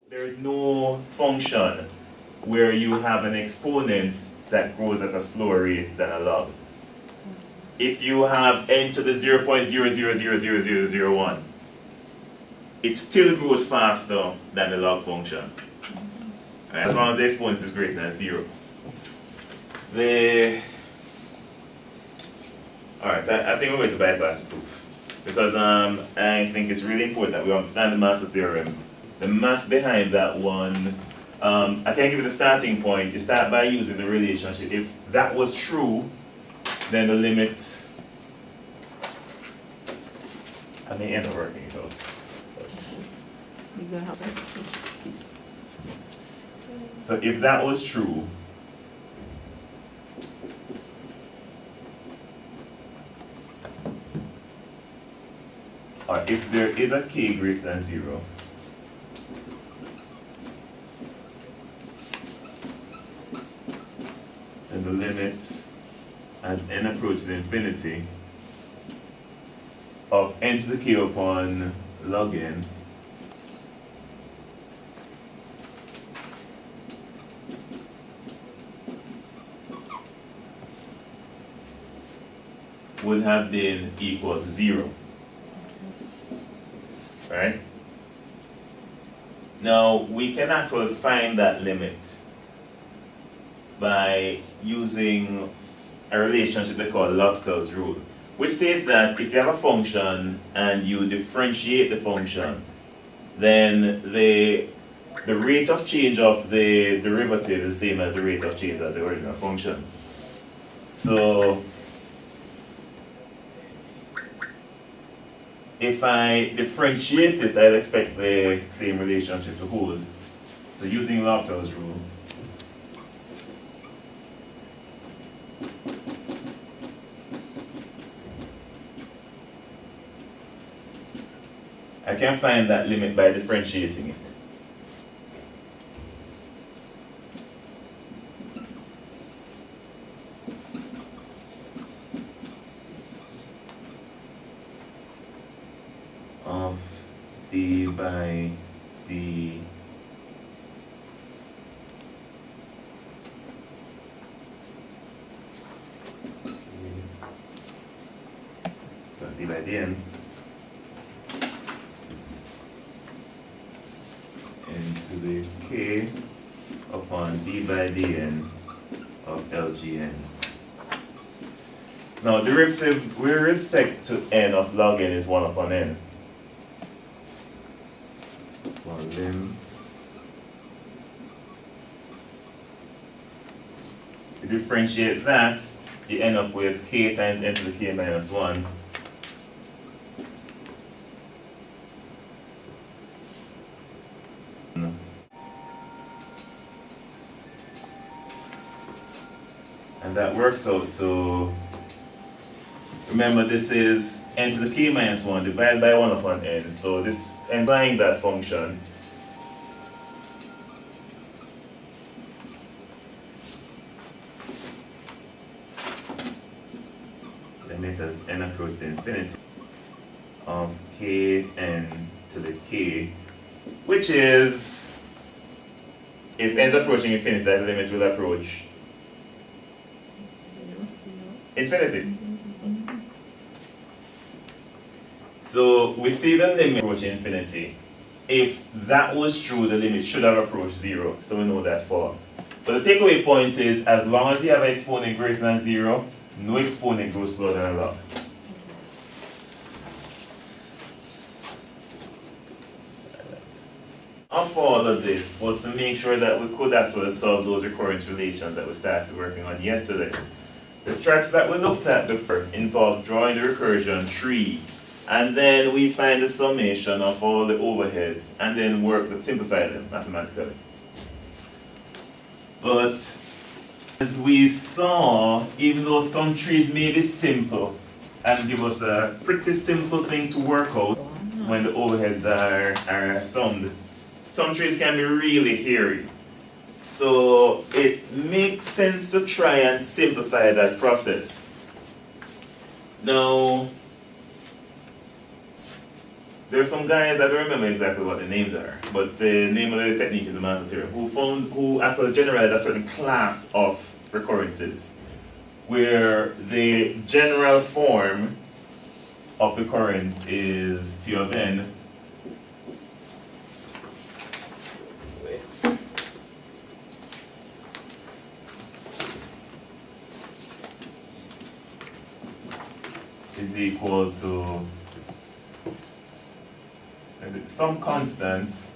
There is no function where you have an exponent that grows at a slower rate than a log. If you have n to the 0.00000001, it still grows faster than the log function, as long as the exponent is greater than 0. Alright, I think we're going to bypass the proof, because I think it's really important that we understand the master theorem, the math behind that one. I can't give you the starting point. You start by using the relationship. If that was true, then the limit, I may end up working it out. You gonna help me? So if that was true, or if there is a k greater than 0, then the limit as n approaches infinity of n to the k upon log n would have been equal to 0. Right? Now, we can actually find that limit by using a relationship they call L'Hopital's rule, which states that if you have a function and you differentiate the function, then the rate of change of the derivative is the same as the rate of change of the original function. So if I differentiate it, I'd expect the same relationship to hold. So using L'Hopital's rule, I can find that limit by differentiating it. Of d by d so d by dn into the k upon d by dn of lgn. Now derivative with respect to n of log n is 1 upon n. Well, then you differentiate that, you end up with k times n to the k minus 1 and that works out to, remember this is n to the k minus 1 divided by 1 upon n, so this implying that function limit as n approaches infinity of kn to the k, which is, if n is approaching infinity, that limit will approach infinity. So we see the limit approach infinity. If that was true, the limit should have approached 0, so we know that's false. But the takeaway point is, as long as you have an exponent greater than 0, no exponent grows slower than a log. Of all of this was to make sure that we could actually solve those recurrence relations that we started working on yesterday. The structure that we looked at before involved drawing the recursion tree, and then we find the summation of all the overheads and then work to simplify them mathematically. But as we saw, even though some trees may be simple and give us a pretty simple thing to work out when the overheads are summed, some trees can be really hairy. So it makes sense to try and simplify that process. Now, There are some guys, I don't remember exactly what the names are, but the name of the technique is a master theorem, who actually generated a certain class of recurrences, where the general form of recurrence is T of n is equal to some constants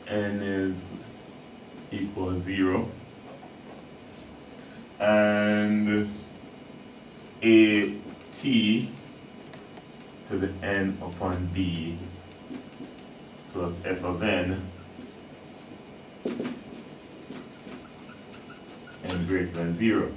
n is equal 0 and a t to the n upon b plus f of n greater than 0.